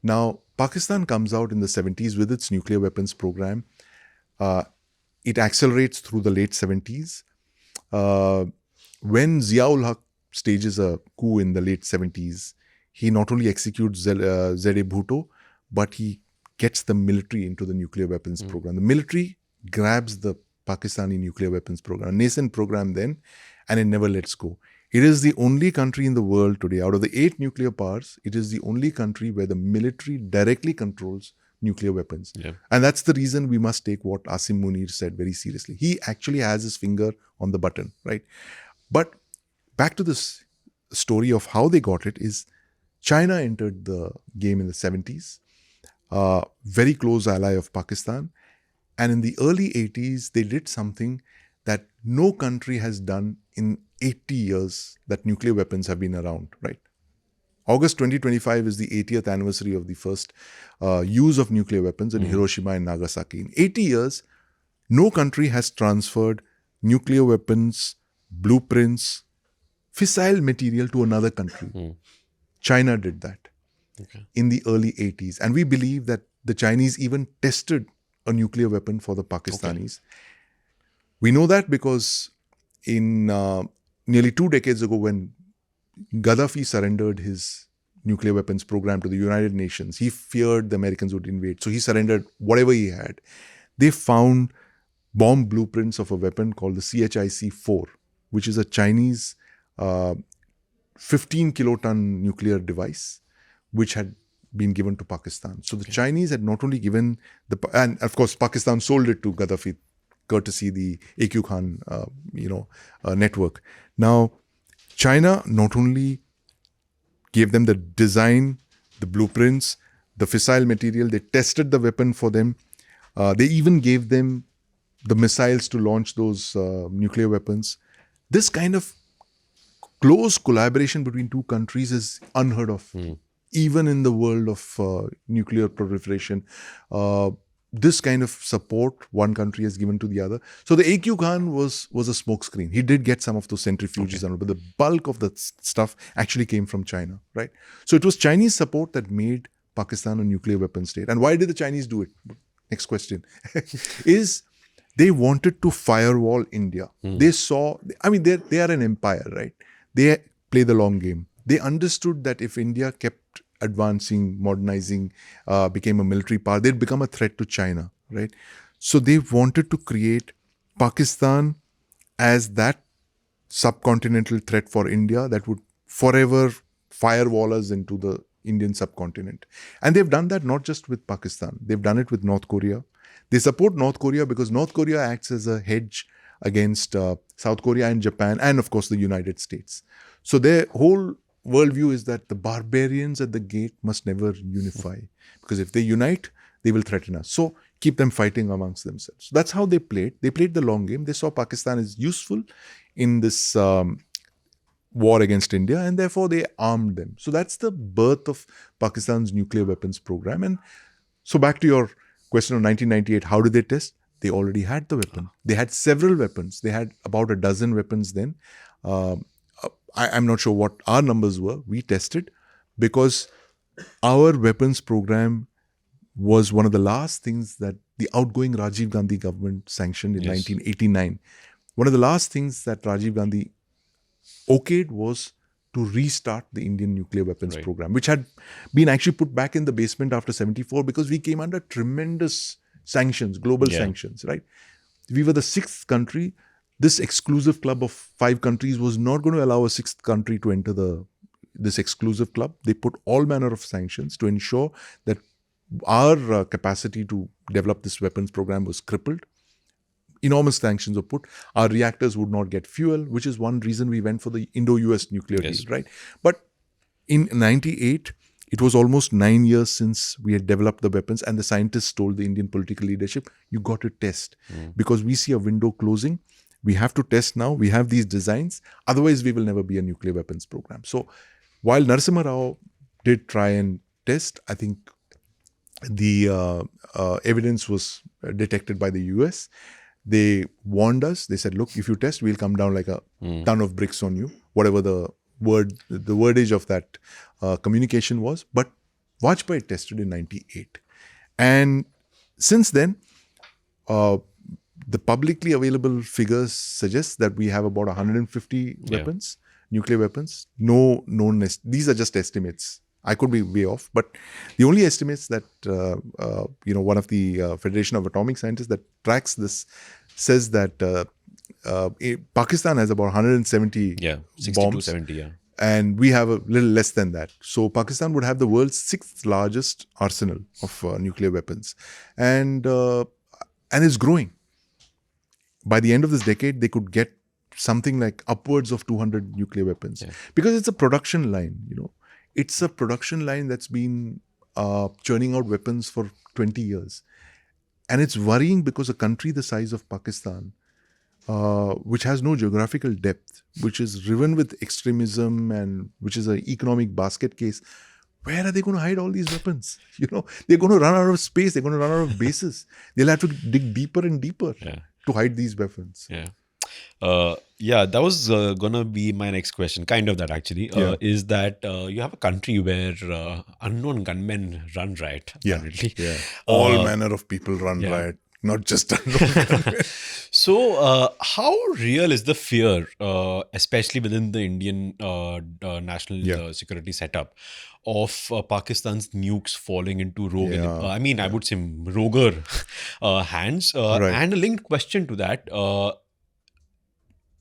Now, Pakistan comes out in the 70s with its nuclear weapons program. It accelerates through the late 70s. When Ziaul Haq stages a coup in the late 70s, he not only executes Z.A. Bhutto, but he gets the military into the nuclear weapons program. The military grabs the Pakistani nuclear weapons program, a nascent program then, and it never lets go. It is the only country in the world today, out of the 8 nuclear powers, it is the only country where the military directly controls nuclear weapons. Yeah. And that's the reason we must take what Asim Munir said very seriously. He actually has his finger on the button, right? But back to this story of how they got it is China entered the game in the 70s, very close ally of Pakistan. And in the early 80s, they did something that no country has done in 80 years that nuclear weapons have been around, right? August 2025 is the 80th anniversary of the first use of nuclear weapons in Hiroshima and Nagasaki. In 80 years, no country has transferred nuclear weapons, blueprints, fissile material to another country. China did that in the early 80s. And we believe that the Chinese even tested a nuclear weapon for the Pakistanis. We know that because in nearly 2 decades ago, when Gaddafi surrendered his nuclear weapons program to the United Nations, he feared the Americans would invade. So he surrendered whatever he had. They found bomb blueprints of a weapon called the CHIC-4, which is a Chinese 15 kiloton nuclear device, which had been given to Pakistan. So the Chinese had not only given and of course Pakistan sold it to Gaddafi, courtesy the AQ Khan, network. Now, China not only gave them the design, the blueprints, the fissile material, they tested the weapon for them. They even gave them the missiles to launch those nuclear weapons. This kind of close collaboration between 2 countries is unheard of, even in the world of nuclear proliferation. this kind of support one country has given to the other. So the AQ Khan was a smokescreen. He did get some of those centrifuges, but the bulk of the stuff actually came from China, right? So it was Chinese support that made Pakistan a nuclear weapon state. And why did the Chinese do it? Next question. Is they wanted to firewall India. They saw, I mean, they are an empire, right? They play the long game. They understood that if India kept advancing, modernizing, became a military power, they'd become a threat to China, right? So they wanted to create Pakistan as that subcontinental threat for India that would forever firewall us into the Indian subcontinent. And they've done that not just with Pakistan. They've done it with North Korea. They support North Korea because North Korea acts as a hedge against South Korea and Japan and, of course, the United States. So their whole worldview is that the barbarians at the gate must never unify, because if they unite, they will threaten us. So keep them fighting amongst themselves. That's how they played. They played the long game. They saw Pakistan as useful in this war against India, and therefore they armed them. So that's the birth of Pakistan's nuclear weapons program. And so back to your question of 1998, how did they test? They already had the weapon. They had several weapons. They had about a dozen weapons then. I'm not sure what our numbers were. We tested because our weapons program was one of the last things that the outgoing Rajiv Gandhi government sanctioned in 1989. One of the last things that Rajiv Gandhi okayed was to restart the Indian nuclear weapons program, which had been actually put back in the basement after 74 because we came under tremendous sanctions, global sanctions, right? We were the sixth country. This exclusive club of 5 countries was not going to allow a sixth country to enter this exclusive club. They put all manner of sanctions to ensure that our capacity to develop this weapons program was crippled. Enormous sanctions were put. Our reactors would not get fuel, which is one reason we went for the Indo-US nuclear deal, right? But in 98, it was almost 9 years since we had developed the weapons, and the scientists told the Indian political leadership, you got to test because we see a window closing. We have to test now. We have these designs. Otherwise, we will never be a nuclear weapons program. So while Narasimha Rao did try and test, I think the evidence was detected by the US. They warned us. They said, look, if you test, we'll come down like a ton of bricks on you, whatever the wordage of that communication was. But Vajpayee tested in 98. And since then, the publicly available figures suggest that we have about 150 weapons, nuclear weapons. No known. These are just estimates. I could be way off, but the only estimates that one of the Federation of Atomic Scientists that tracks this says that Pakistan has about 170 60 bombs, to 70, and we have a little less than that. So Pakistan would have the world's 6th largest arsenal of nuclear weapons, and it's growing. By the end of this decade, they could get something like upwards of 200 nuclear weapons because it's a production line. It's a production line that's been churning out weapons for 20 years. And it's worrying because a country the size of Pakistan, which has no geographical depth, which is riven with extremism and which is an economic basket case, where are they going to hide all these weapons? They're going to run out of space. They're going to run out of bases. They'll have to dig deeper and deeper to hide these weapons. That was gonna be my next question. Kind of that actually. Is that you have a country where unknown gunmen run riot? Apparently. All manner of people run riot, not just unknown gunmen. So, how real is the fear, especially within the Indian national security setup, of Pakistan's nukes falling into rogue, I would say roguer hands? And a linked question to that,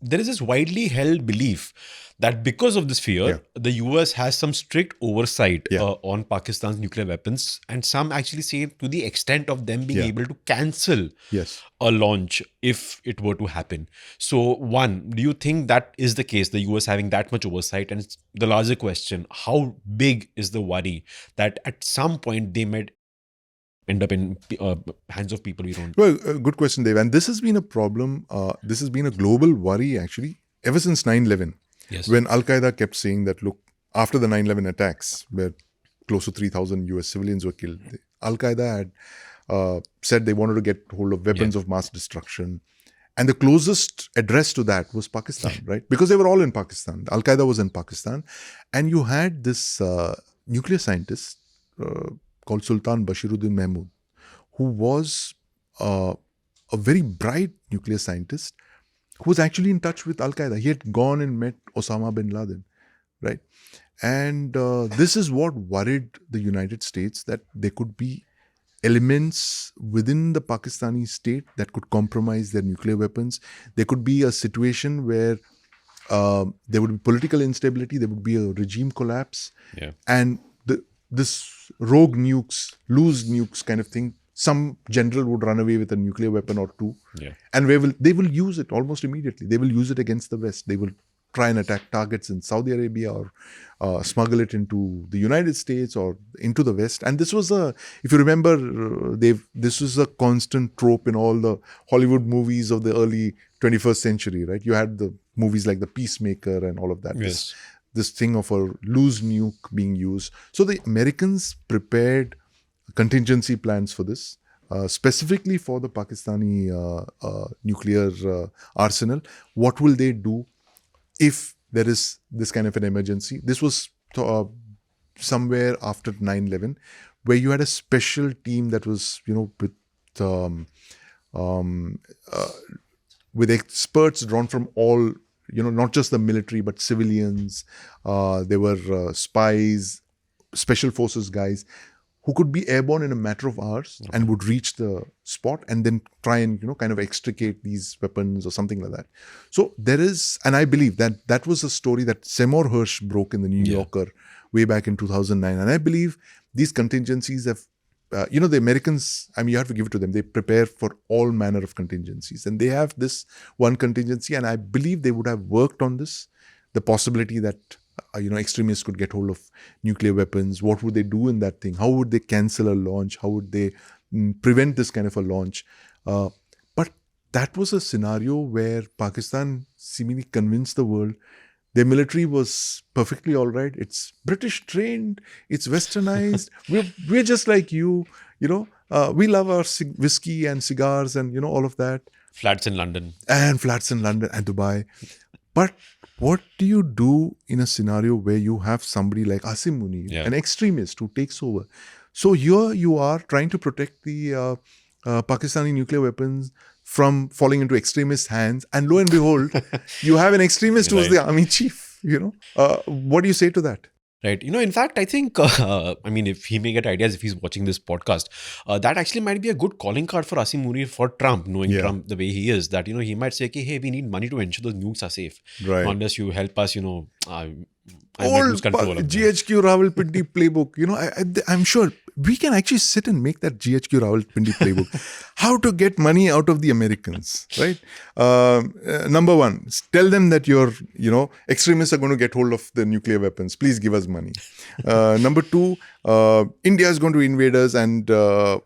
there is this widely held belief that because of this fear, the US has some strict oversight on Pakistan's nuclear weapons, and some actually say to the extent of them being able to cancel a launch if it were to happen. So one, do you think that is the case, the US having that much oversight? And the larger question, how big is the worry that at some point they might end up in hands of people we don't... Well, good question, Dev. And this has been a problem. This has been a global worry, actually, ever since 9/11. When Al-Qaeda kept saying that, look, after the 9/11 attacks, where close to 3,000 US civilians were killed, Al-Qaeda had said they wanted to get hold of weapons of mass destruction. And the closest address to that was Pakistan, right? Because they were all in Pakistan. Al-Qaeda was in Pakistan. And you had this nuclear scientist called Sultan Bashiruddin Mahmud, who was a very bright nuclear scientist who was actually in touch with Al-Qaeda. He had gone and met Osama bin Laden, right? And this is what worried the United States, that there could be elements within the Pakistani state that could compromise their nuclear weapons. There could be a situation where there would be political instability, there would be a regime collapse, and this rogue nukes, loose nukes kind of thing, some general would run away with a nuclear weapon or two, and they will use it almost immediately. They will use it against the West. They will try and attack targets in Saudi Arabia or smuggle it into the United States or into the West. And this was if you remember, this was a constant trope in all the Hollywood movies of the early 21st century, right? You had the movies like The Peacemaker and all of that. Yes. This thing of a loose nuke being used. So the Americans prepared contingency plans for this, specifically for the Pakistani nuclear arsenal. What will they do if there is this kind of an emergency? This was somewhere after 9/11, where you had a special team that was, with experts drawn from all, not just the military, but civilians. There were spies, special forces guys who could be airborne in a matter of hours and would reach the spot and then try and, kind of extricate these weapons or something like that. So there is, and I believe that was a story that Seymour Hersh broke in the New Yorker way back in 2009. And I believe these contingencies have, the Americans, you have to give it to them. They prepare for all manner of contingencies. And they have this one contingency, and I believe they would have worked on this, the possibility that extremists could get hold of nuclear weapons. What would they do in that thing? How would they cancel a launch? How would they prevent this kind of a launch? But that was a scenario where Pakistan seemingly convinced the world their military was perfectly all right. It's British trained. It's westernized. We're just like you. We love our whiskey and cigars and all of that. Flats in London and Dubai. But what do you do in a scenario where you have somebody like Asim Munir, an extremist who takes over? So here you are trying to protect the Pakistani nuclear weapons from falling into extremist hands, and lo and behold, you have an extremist who's the army chief. What do you say to that? Right. In fact, I think, if he may get ideas if he's watching this podcast, that actually might be a good calling card for Asim Munir for Trump, knowing Trump the way he is, that, he might say, hey, we need money to ensure those nukes are safe. Right. Unless you help us, old GHQ Rawalpindi playbook. I'm sure we can actually sit and make that GHQ Rawalpindi playbook. How to get money out of the Americans, right? Number one, tell them that your, extremists are going to get hold of the nuclear weapons. Please give us money. Number two, India is going to invade us and, they're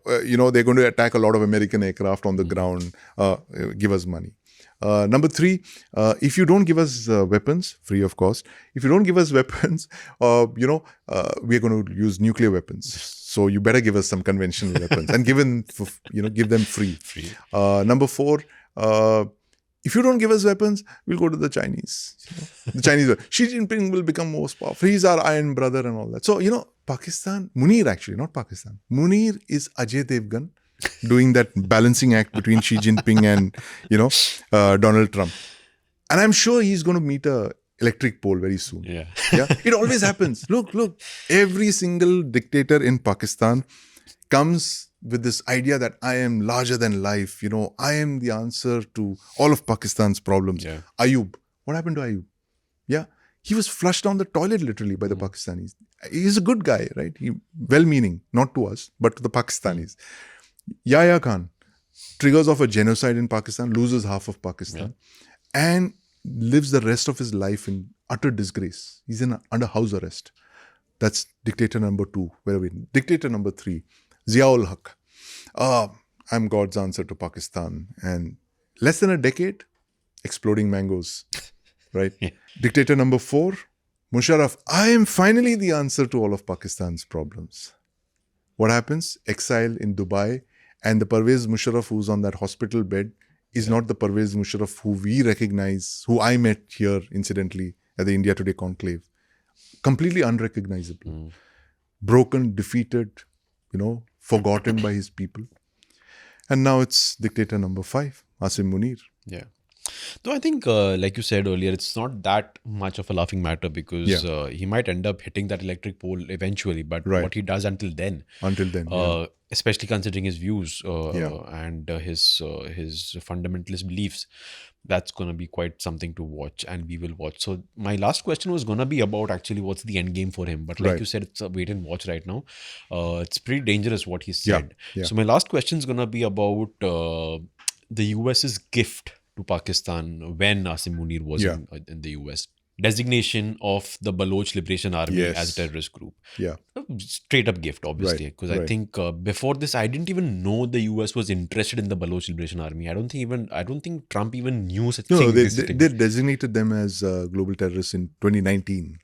going to attack a lot of American aircraft on the ground. Give us money. Number three, if you don't give us weapons, free of cost, if you don't give us weapons, we're going to use nuclear weapons. So you better give us some conventional weapons and give them free. Number four, if you don't give us weapons, we'll go to the Chinese. The Chinese, Xi Jinping will become most powerful. He's our iron brother and all that. So, Pakistan, Munir actually, not Pakistan. Munir is Ajay Devgan doing that balancing act between Xi Jinping and, Donald Trump. And I'm sure he's going to meet a electric pole very soon. Yeah. It always happens. Look, every single dictator in Pakistan comes with this idea that I am larger than life. I am the answer to all of Pakistan's problems. Yeah. Ayub. What happened to Ayub? Yeah. He was flushed down the toilet literally by the Pakistanis. He's a good guy, right? Well-meaning, not to us, but to the Pakistanis. Yahya Khan triggers off a genocide in Pakistan, loses half of Pakistan, and lives the rest of his life in utter disgrace. He's under house arrest. That's dictator number 2. Where are we? Dictator number 3, Ziaul Haq. I'm God's answer to Pakistan. And less than a decade, exploding mangoes. Right? Dictator number 4, Musharraf. I am finally the answer to all of Pakistan's problems. What happens? Exile in Dubai And the Pervez Musharraf who's on that hospital bed is not the Pervez Musharraf who we recognize, who I met here, incidentally, at the India Today conclave. Completely unrecognizable. Broken, defeated, forgotten by his people. And now it's dictator number 5, Asim Munir. Yeah. Though I think, like you said earlier, it's not that much of a laughing matter because he might end up hitting that electric pole eventually. But what he does until then, especially considering his views and his fundamentalist beliefs, that's going to be quite something to watch, and we will watch. So my last question was going to be about actually what's the end game for him. But like you said, it's a wait and watch right now. It's pretty dangerous what he said. So my last question is going to be about the US's gift to Pakistan when Asim Munir was in the US. Designation of the Baloch Liberation Army as a terrorist group. Yeah. Straight up gift, obviously. Because I think before this, I didn't even know the US was interested in the Baloch Liberation Army. I don't think Trump even knew such thing. They designated them as global terrorists in 2019.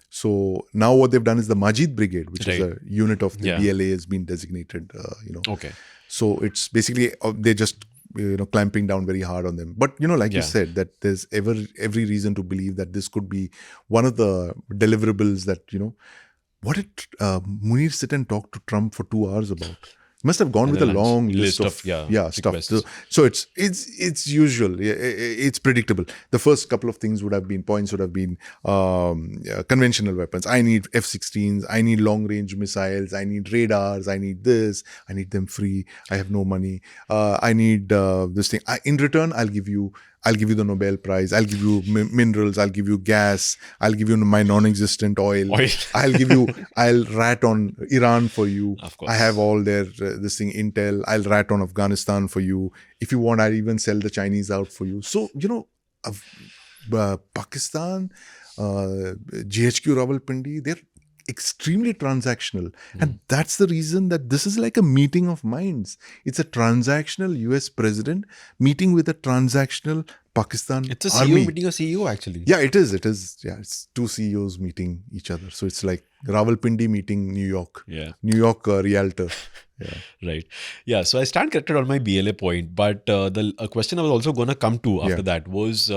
So now what they've done is the Majid Brigade, which is a unit of the BLA, has been designated. Okay. So it's basically they just clamping down very hard on them. But, like you said, that there's every reason to believe that this could be one of the deliverables that, what did Munir sit and talk to Trump for 2 hours about? Must have gone with a long list of stuff. So it's usual. It's predictable. The first couple of points would have been conventional weapons. I need F-16s. I need long-range missiles. I need radars. I need this. I need them free. I have no money. I need this thing. In return, I'll give you the Nobel Prize. I'll give you minerals. I'll give you gas. I'll give you my non-existent oil. I'll rat on Iran for you. Of course. I have all their intel. I'll rat on Afghanistan for you. If you want, I'll even sell the Chinese out for you. So, Pakistan, GHQ Rawalpindi, they're extremely transactional. And that's the reason that this is like a meeting of minds. It's a transactional US president meeting with a transactional Pakistan It's a army. CEO meeting a CEO, actually. Yeah, it is. Yeah, it's 2 CEOs meeting each other. So it's like Rawalpindi meeting New York. Yeah. New York realtor. Yeah. Right. Yeah. So I stand corrected on my BLA point. But the question I was also going to come to after that was,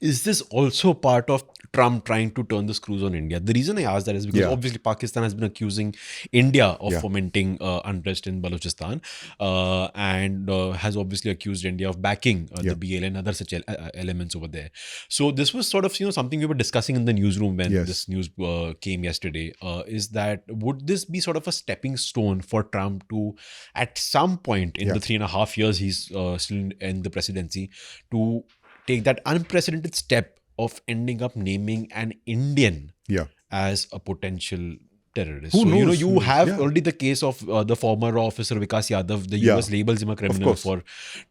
is this also part of Trump trying to turn the screws on India? The reason I ask that is because obviously Pakistan has been accusing India of fomenting unrest in Balochistan and has obviously accused India of backing the BLA and other such elements over there. So this was sort of something we were discussing in the newsroom when this news came yesterday, is that would this be sort of a stepping stone for Trump to at some point in the 3.5 years he's still in the presidency to take that unprecedented step of ending up naming an Indian as a potential terrorist? Who knows? You have already the case of the former officer Vikas Yadav. The US labels him a criminal for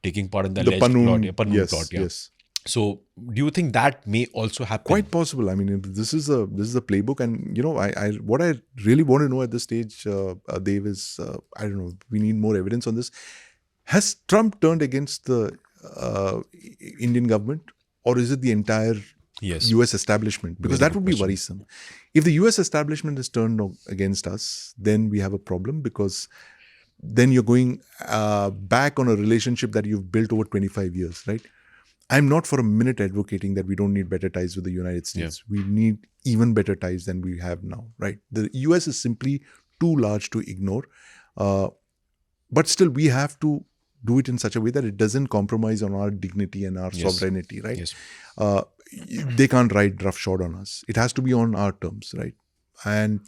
taking part in the alleged Pannoon plot. Yes. So, do you think that may also happen? Quite possible. I mean, this is a playbook, and what I really want to know at this stage, Dev, is I don't know. We need more evidence on this. Has Trump turned against the Indian government, or is it the entire US establishment? Because that would be worrisome. If the US establishment is turned against us, then we have a problem, because then you're going back on a relationship that you've built over 25 years, right? I'm not for a minute advocating that we don't need better ties with the United States. We need even better ties than we have now, right? The US is simply too large to ignore. But still, we have to do it in such a way that it doesn't compromise on our dignity and our sovereignty, right? Yes. They can't ride roughshod on us. It has to be on our terms, right? And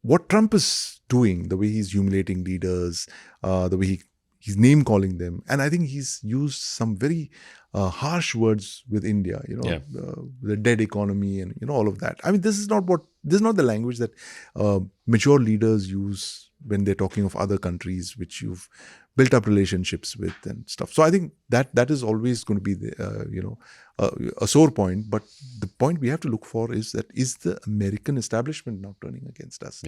what Trump is doing, the way he's humiliating leaders, the way he's name calling them, and I think he's used some very harsh words with India, the dead economy and all of that. I mean, this is not the language that mature leaders use when they're talking of other countries which you've built up relationships with and stuff. So I think that is always going to be the a sore point. But the point we have to look for is the American establishment now turning against us?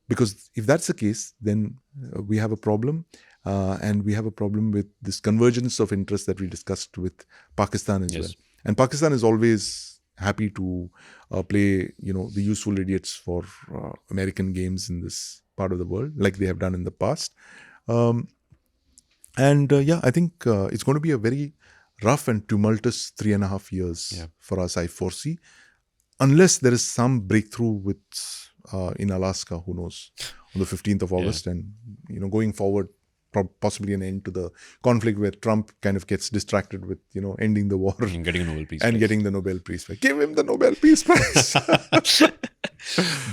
Because if that's the case, then we have a problem. And we have a problem with this convergence of interest that we discussed with Pakistan as well. And Pakistan is always happy to play, the useful idiots for American games in this part of the world, like they have done in the past. I think it's going to be a very rough and tumultuous 3.5 years for us, I foresee, unless there is some breakthrough with in Alaska, who knows, on the 15th of August, and going forward, possibly an end to the conflict where Trump kind of gets distracted with ending the war And getting a Nobel Peace and Prize. getting the Nobel Peace Prize. Give him the Nobel Peace Prize.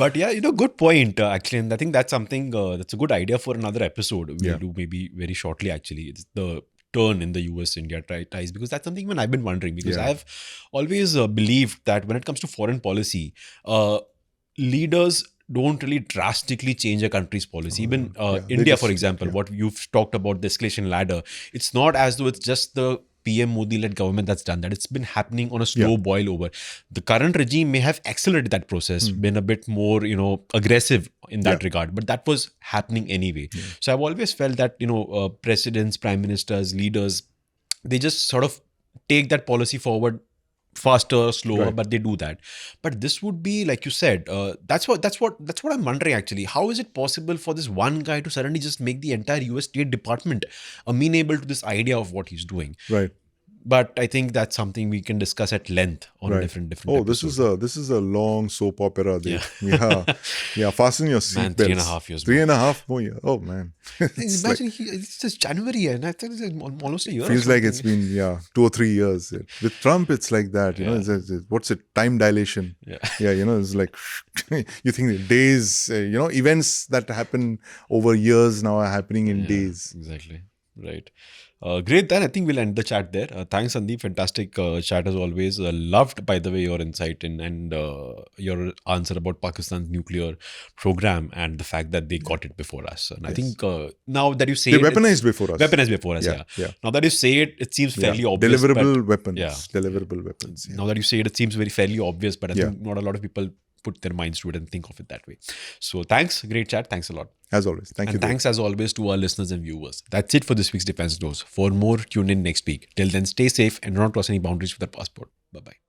But yeah, good point actually, and I think that's something that's a good idea for another episode. We'll do maybe very shortly. Actually, it's the turn in the US-India ties, because that's something even I've been wondering, because I've always believed that when it comes to foreign policy, leaders don't really drastically change a country's policy. Even India, for example, what you've talked about, the escalation ladder, it's not as though it's just the PM Modi-led government that's done that. It's been happening on a slow boil over. The current regime may have accelerated that process, been a bit more, aggressive in that regard, but that was happening anyway. So I've always felt that, presidents, prime ministers, leaders, they just sort of take that policy forward faster, slower, but they do that. But this would be, like you said, that's what I'm wondering actually. How is it possible for this one guy to suddenly just make the entire US State Department amenable to this idea of what he's doing? Right. But I think that's something we can discuss at length on a different episode. This is a long soap opera. Yeah. Fasten your Man, seatbelts. 3.5 years. 3.5 more years. Oh man. Imagine it's just January, and I think it's almost a year. Feels like it's been 2 or 3 years. With Trump, it's like that. What's it? Time dilation. Yeah. It's like you think days. Events that happen over years now are happening in days. Exactly. Right. Great. Then I think we'll end the chat there. Thanks, Sandeep. Fantastic chat as always. Loved, by the way, your insight and your answer about Pakistan's nuclear program and the fact that they got it before us. And I think now that you say they weaponized before us. Weaponized before us, yeah. Now that you say it, it seems fairly obvious. Deliverable weapons. Yeah. Deliverable weapons. Yeah. Now that you say it, it seems very fairly obvious, but I think not a lot of people put their minds to it and think of it that way. So thanks. Great chat. Thanks a lot. As always. Thank you. And thanks as always to our listeners and viewers. That's it for this week's Defense Dose. For more, tune in next week. Till then, stay safe and do not cross any boundaries with the passport. Bye-bye.